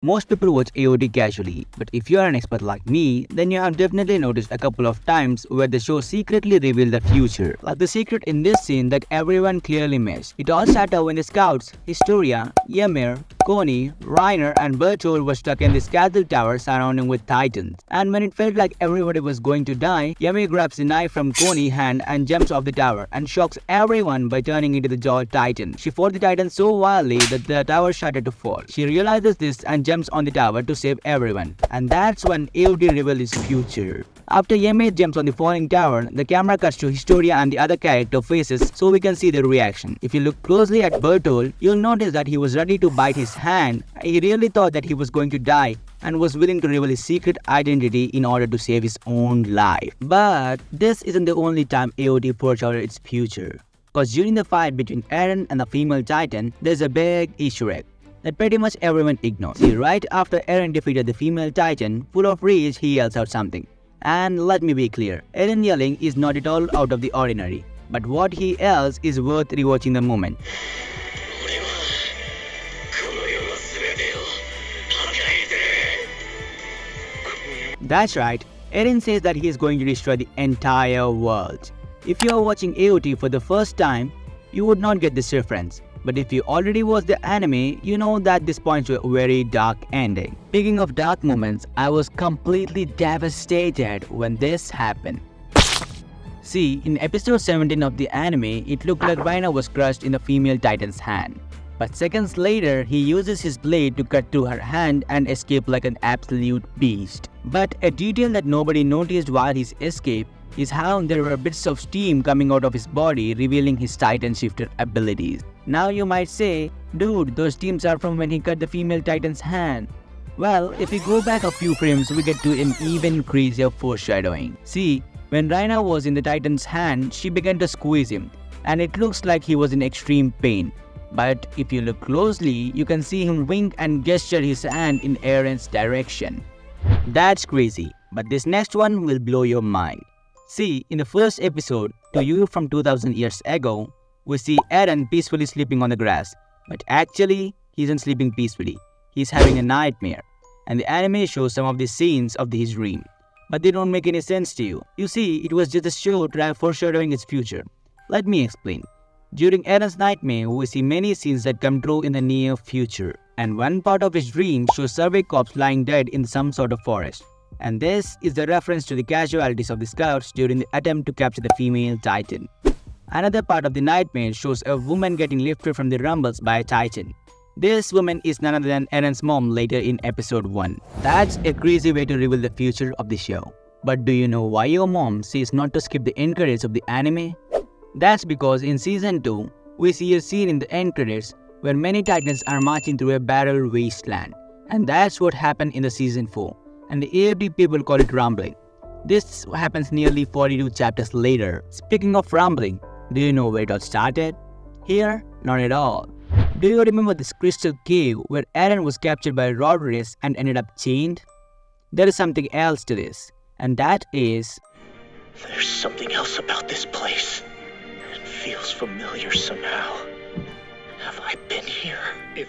Most people watch AOT casually, but if you are an expert like me, then you have definitely noticed a couple of times where the show secretly revealed the future. Like the secret in this scene that everyone clearly missed. It all started when the scouts, Historia, Ymir, Coney, Reiner and Bertold were stuck in this castle tower surrounding with titans. And when it felt like everybody was going to die, Ymir grabs the knife from Coney's hand and jumps off the tower and shocks everyone by turning into the jaw titan. She fought the titan so wildly that the tower started to fall. She realizes this and jumps on the tower to save everyone. And that's when AOT reveals his future. After Ymir jumps on the falling tower, the camera cuts to Historia and the other character faces so we can see their reaction. If you look closely at Bertold, you'll notice that he was ready to bite his hand. He really thought that he was going to die and was willing to reveal his secret identity in order to save his own life. But this isn't the only time AOT foreshadowed its future. Because during the fight between Eren and the female titan, there's a big Easter egg that pretty much everyone ignores. See, right after Eren defeated the female titan, full of rage, he yells out something. And let me be clear, Eren yelling is not at all out of the ordinary, but what he yells is worth rewatching the moment. That's right, Eren says that he is going to destroy the entire world. If you are watching AOT for the first time, you would not get this reference. But if you already watched the anime, you know that this points to a very dark ending. Speaking of dark moments, I was completely devastated when this happened. See, in episode 17 of the anime, it looked like Reiner was crushed in the female titan's hand. But seconds later, he uses his blade to cut through her hand and escape like an absolute beast. But a detail that nobody noticed while he escaped is how there were bits of steam coming out of his body, revealing his titan shifter abilities. Now you might say, dude, those steams are from when he cut the female titan's hand. Well, if we go back a few frames, we get to an even crazier foreshadowing. See, when Reiner was in the titan's hand, she began to squeeze him, and it looks like he was in extreme pain. But if you look closely, you can see him wink and gesture his hand in Eren's direction. That's crazy, but this next one will blow your mind. See, in the first episode, to you from 2000 years ago, we see Eren peacefully sleeping on the grass. But actually, he isn't sleeping peacefully. He's having a nightmare. And the anime shows some of the scenes of his dream. But they don't make any sense to you. You see, it was just a show foreshadowing its future. Let me explain. During Eren's nightmare, we see many scenes that come true in the near future. And one part of his dream shows survey corps lying dead in some sort of forest. And this is the reference to the casualties of the scouts during the attempt to capture the female titan. Another part of the nightmare shows a woman getting lifted from the rumbles by a titan. This woman is none other than Eren's mom later in episode 1. That's a crazy way to reveal the future of the show. But do you know why your mom says not to skip the end credits of the anime? That's because in season 2, we see a scene in the end credits where many titans are marching through a barrel wasteland. And that's what happened in the season 4. And the AFD people call it rumbling. This happens nearly 42 chapters later. Speaking of rumbling, do you know where it all started? Here? Not at all. Do you remember this crystal cave where Eren was captured by Rodriguez and ended up chained? There is something else to this, and that is... There's something else about this place. It feels familiar somehow. Have I been here?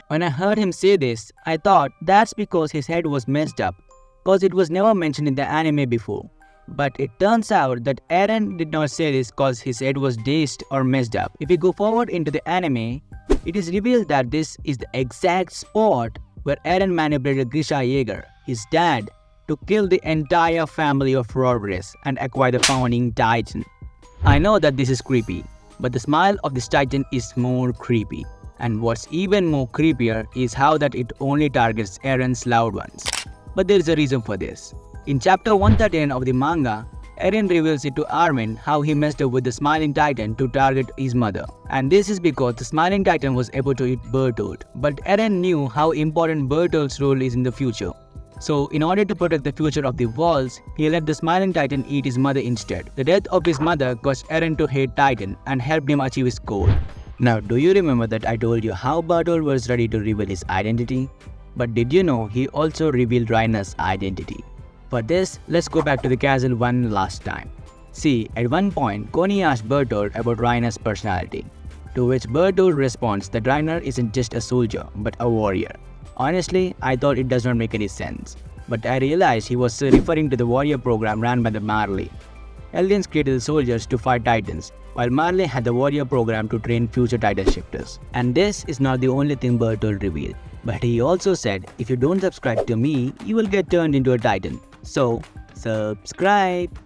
When I heard him say this, I thought that's because his head was messed up, because it was never mentioned in the anime before. But it turns out that Eren did not say this because his head was dazed or messed up. If we go forward into the anime, it is revealed that this is the exact spot where Eren manipulated Grisha Jaeger, his dad, to kill the entire family of Rodriguez and acquire the founding titan. I know that this is creepy, but the smile of this titan is more creepy. And what's even more creepier is how that it only targets Eren's loved ones. But there is a reason for this. In chapter 113 of the manga, Eren reveals it to Armin how he messed up with the Smiling Titan to target his mother. And this is because the Smiling Titan was able to eat Bertold. But Eren knew how important Bertold's role is in the future. So in order to protect the future of the walls, he let the Smiling Titan eat his mother instead. The death of his mother caused Eren to hate Titan and helped him achieve his goal. Now, do you remember that I told you how Bertold was ready to reveal his identity? But did you know he also revealed Reiner's identity? For this, let's go back to the castle one last time. See, at one point, Coney asked Bertold about Reiner's personality, to which Bertold responds that Reiner isn't just a soldier, but a warrior. Honestly, I thought it does not make any sense. But I realized he was referring to the warrior program ran by the Marley. Aliens created the soldiers to fight titans, while Marley had the warrior program to train future titan shifters. And this is not the only thing Bertold revealed. But he also said, if you don't subscribe to me, you will get turned into a titan. So, subscribe!